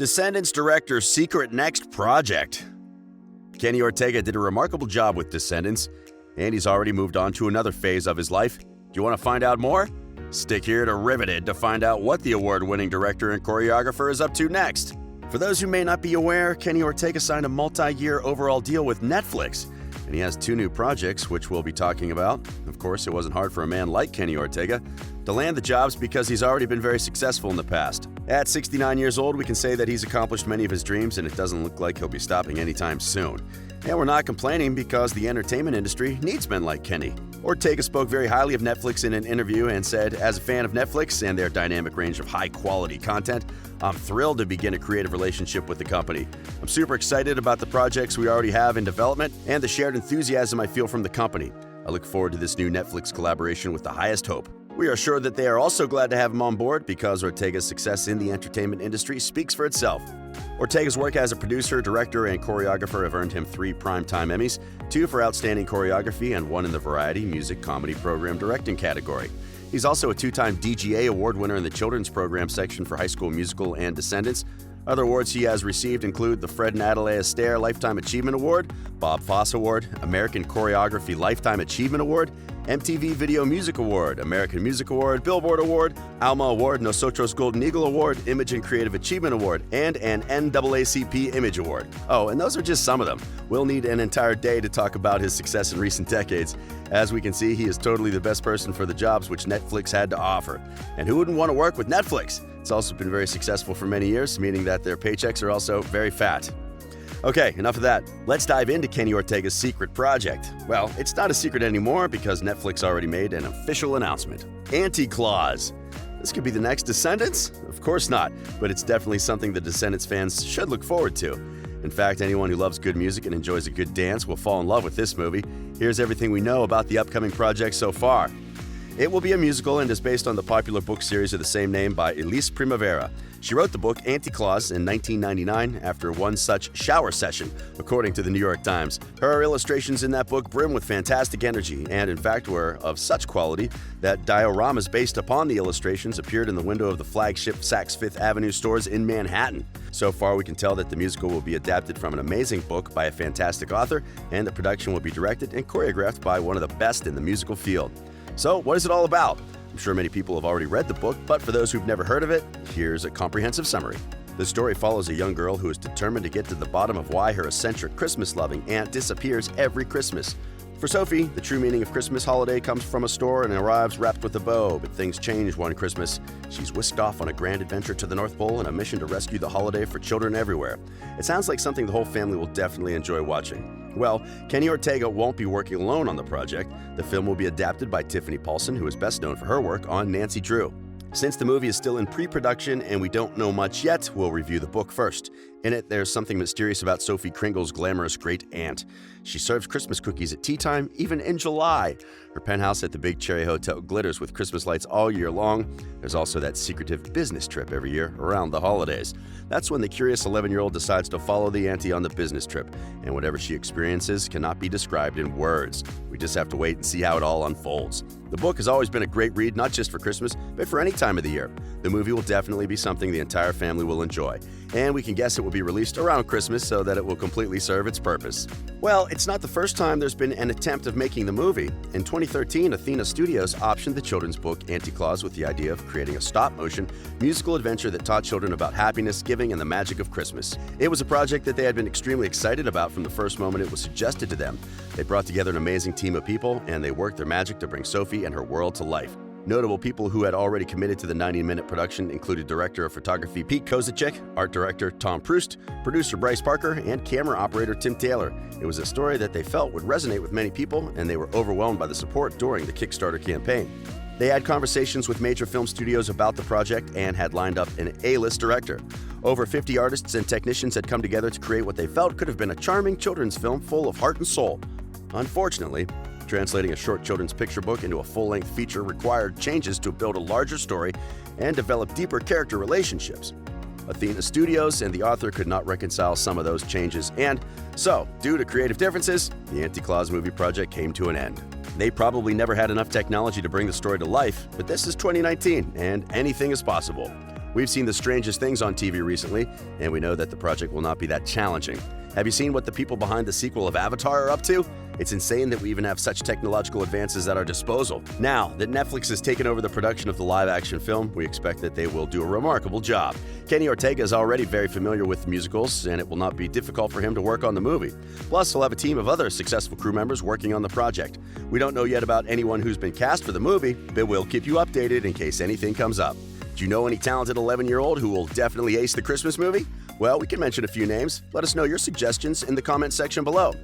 Descendants director's secret next project. Kenny Ortega did a remarkable job with Descendants, and he's already moved on to another phase of his life. Do you want to find out more? Stick here to Riveted to find out what the award-winning director and choreographer is up to next. For those who may not be aware, Kenny Ortega signed a multi-year overall deal with Netflix, and he has 2 new projects which we'll be talking about. Of course, it wasn't hard for a man like Kenny Ortega to land the jobs because he's already been very successful in the past. At 69 years old, we can say that he's accomplished many of his dreams, and it doesn't look like he'll be stopping anytime soon. And we're not complaining because the entertainment industry needs men like Kenny. Ortega spoke very highly of Netflix in an interview and said, "As a fan of Netflix and their dynamic range of high-quality content, I'm thrilled to begin a creative relationship with the company. I'm super excited about the projects we already have in development and the shared enthusiasm I feel from the company. I look forward to this new Netflix collaboration with the highest hope." We are sure that they are also glad to have him on board because Ortega's success in the entertainment industry speaks for itself. Ortega's work as a producer, director, and choreographer have earned him 3 Primetime Emmys, 2 for Outstanding Choreography and 1 in the Variety Music Comedy Program Directing category. He's also a 2-time DGA Award winner in the Children's Program section for High School Musical and Descendants. Other awards he has received include the Fred and Adelaide Astaire Lifetime Achievement Award, Bob Fosse Award, American Choreography Lifetime Achievement Award, MTV Video Music Award, American Music Award, Billboard Award, Alma Award, Nosotros Golden Eagle Award, Image and Creative Achievement Award, and an NAACP Image Award. Oh, and those are just some of them. We'll need an entire day to talk about his success in recent decades. As we can see, he is totally the best person for the jobs which Netflix had to offer. And who wouldn't want to work with Netflix? It's also been very successful for many years, meaning that their paychecks are also very fat. Okay, enough of that. Let's dive into Kenny Ortega's secret project. Well, it's not a secret anymore because Netflix already made an official announcement. Auntie Claus. This could be the next Descendants? Of course not, but it's definitely something the Descendants fans should look forward to. In fact, anyone who loves good music and enjoys a good dance will fall in love with this movie. Here's everything we know about the upcoming project so far. It will be a musical and is based on the popular book series of the same name by Elise Primavera. She wrote the book Auntie Claus in 1999 after one such shower session, according to the New York Times. Her illustrations in that book brim with fantastic energy and, in fact, were of such quality that dioramas based upon the illustrations appeared in the window of the flagship Saks Fifth Avenue stores in Manhattan. So far, we can tell that the musical will be adapted from an amazing book by a fantastic author, and the production will be directed and choreographed by one of the best in the musical field. So, what is it all about? I'm sure many people have already read the book, but for those who've never heard of it, here's a comprehensive summary. The story follows a young girl who is determined to get to the bottom of why her eccentric Christmas-loving aunt disappears every Christmas. For Sophie, the true meaning of Christmas holiday comes from a store and arrives wrapped with a bow, but things change one Christmas. She's whisked off on a grand adventure to the North Pole in a mission to rescue the holiday for children everywhere. It sounds like something the whole family will definitely enjoy watching. Well, Kenny Ortega won't be working alone on the project. The film will be adapted by Tiffany Paulson, who is best known for her work on Nancy Drew. Since the movie is still in pre-production and we don't know much yet, we'll review the book first. In it, there's something mysterious about Sophie Kringle's glamorous great aunt. She serves Christmas cookies at tea time, even in July. Her penthouse at the Big Cherry Hotel glitters with Christmas lights all year long. There's also that secretive business trip every year around the holidays. That's when the curious 11-year-old decides to follow the auntie on the business trip, and whatever she experiences cannot be described in words. We just have to wait and see how it all unfolds. The book has always been a great read, not just for Christmas, but for any time of the year. The movie will definitely be something the entire family will enjoy, and we can guess it will be released around Christmas so that it will completely serve its purpose. Well, it's not the first time there's been an attempt of making the movie. In 2013, Athena Studios optioned the children's book Auntie Claus with the idea of creating a stop-motion musical adventure that taught children about happiness, giving, and the magic of Christmas. It was a project that they had been extremely excited about from the first moment it was suggested to them. They brought together an amazing team of people, and they worked their magic to bring Sophie and her world to life. Notable people who had already committed to the 90-minute production included director of photography Pete Kozacek, art director Tom Proust, producer Bryce Parker, and camera operator Tim Taylor. It was a story that they felt would resonate with many people, and they were overwhelmed by the support during the Kickstarter campaign. They had conversations with major film studios about the project and had lined up an A-list director. Over 50 artists and technicians had come together to create what they felt could have been a charming children's film full of heart and soul. Unfortunately, translating a short children's picture book into a full-length feature required changes to build a larger story and develop deeper character relationships. Athena Studios and the author could not reconcile some of those changes, and so, due to creative differences, the Auntie Claus movie project came to an end. They probably never had enough technology to bring the story to life, but this is 2019, and anything is possible. We've seen the strangest things on TV recently, and we know that the project will not be that challenging. Have you seen what the people behind the sequel of Avatar are up to? It's insane that we even have such technological advances at our disposal. Now that Netflix has taken over the production of the live-action film, we expect that they will do a remarkable job. Kenny Ortega is already very familiar with musicals, and it will not be difficult for him to work on the movie. Plus, he'll have a team of other successful crew members working on the project. We don't know yet about anyone who's been cast for the movie, but we'll keep you updated in case anything comes up. Do you know any talented 11-year-old who will definitely ace the Christmas movie? Well, we can mention a few names. Let us know your suggestions in the comment section below.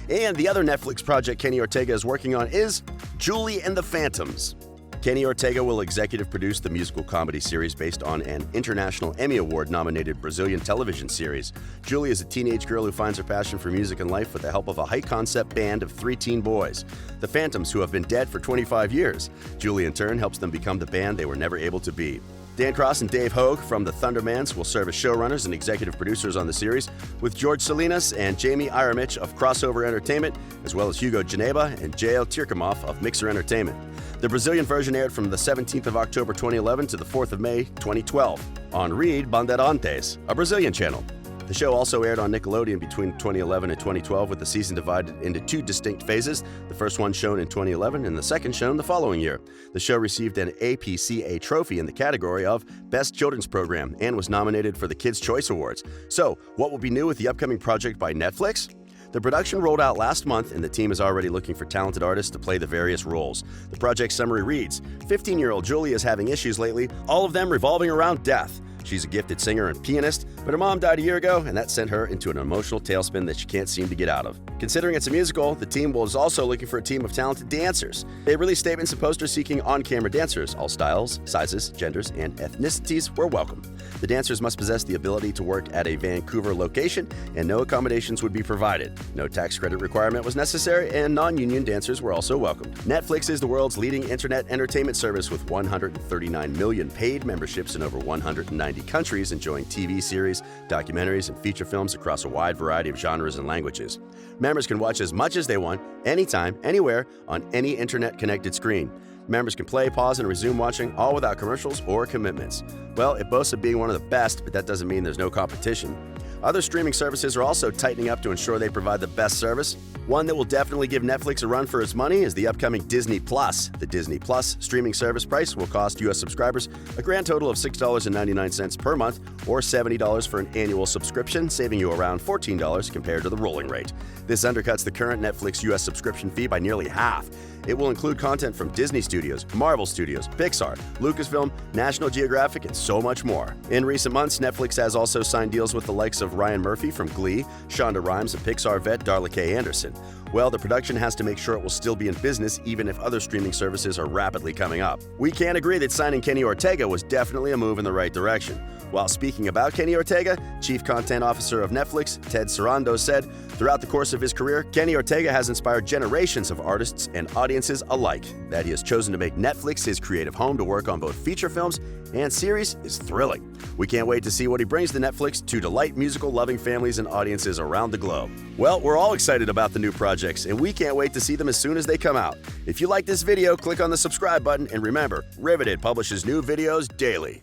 And the other Netflix project Kenny Ortega is working on is Julie and the Phantoms. Kenny Ortega will executive produce the musical comedy series based on an International Emmy Award-nominated Brazilian television series. Julie is a teenage girl who finds her passion for music and life with the help of a high-concept band of 3 teen boys, the Phantoms, who have been dead for 25 years. Julie, in turn, helps them become the band they were never able to be. Dan Cross and Dave Hogue from the Thundermans will serve as showrunners and executive producers on the series, with George Salinas and Jamie Iramich of Crossover Entertainment, as well as Hugo Geneba and Jael Tirkamov of Mixer Entertainment. The Brazilian version aired from the 17th of October 2011 to the 4th of May 2012 on Rede Bandeirantes, a Brazilian channel. The show also aired on Nickelodeon between 2011 and 2012, with the season divided into 2 distinct phases, the first one shown in 2011 and the second shown the following year. The show received an APCA trophy in the category of Best Children's Program and was nominated for the Kids' Choice Awards. So, what will be new with the upcoming project by Netflix? The production rolled out last month, and the team is already looking for talented artists to play the various roles. The project summary reads, 15-year-old Julie is having issues lately, all of them revolving around death. She's a gifted singer and pianist, but her mom died a year ago, and that sent her into an emotional tailspin that she can't seem to get out of. Considering it's a musical, the team was also looking for a team of talented dancers. They released statements and posters seeking on-camera dancers. All styles, sizes, genders, and ethnicities were welcome. The dancers must possess the ability to work at a Vancouver location, and no accommodations would be provided. No tax credit requirement was necessary, and non-union dancers were also welcomed. Netflix is the world's leading internet entertainment service with 139 million paid memberships in over 190 countries, enjoying TV series, documentaries, and feature films across a wide variety of genres and languages. Members can watch as much as they want, anytime, anywhere, on any internet-connected screen. Members can play, pause, and resume watching, all without commercials or commitments. Well, it boasts of being one of the best, but that doesn't mean there's no competition. Other streaming services are also tightening up to ensure they provide the best service. One that will definitely give Netflix a run for its money is the upcoming Disney Plus. The Disney Plus streaming service price will cost U.S. subscribers a grand total of $6.99 per month, or $70 for an annual subscription, saving you around $14 compared to the rolling rate. This undercuts the current Netflix U.S. subscription fee by nearly half. It will include content from Disney Studios, Marvel Studios, Pixar, Lucasfilm, National Geographic, and so much more. In recent months, Netflix has also signed deals with the likes of Ryan Murphy from Glee, Shonda Rhimes, and Pixar vet Darla K. Anderson. Well, the production has to make sure it will still be in business even if other streaming services are rapidly coming up. We can agree that signing Kenny Ortega was definitely a move in the right direction. While speaking about Kenny Ortega, Chief Content Officer of Netflix, Ted Sarandos, said, throughout the course of his career, Kenny Ortega has inspired generations of artists and audiences alike. That he has chosen to make Netflix his creative home to work on both feature films and series is thrilling. We can't wait to see what he brings to Netflix to delight musical-loving families and audiences around the globe. Well, we're all excited about the new projects, and we can't wait to see them as soon as they come out. If you like this video, click on the subscribe button, and remember, Riveted publishes new videos daily.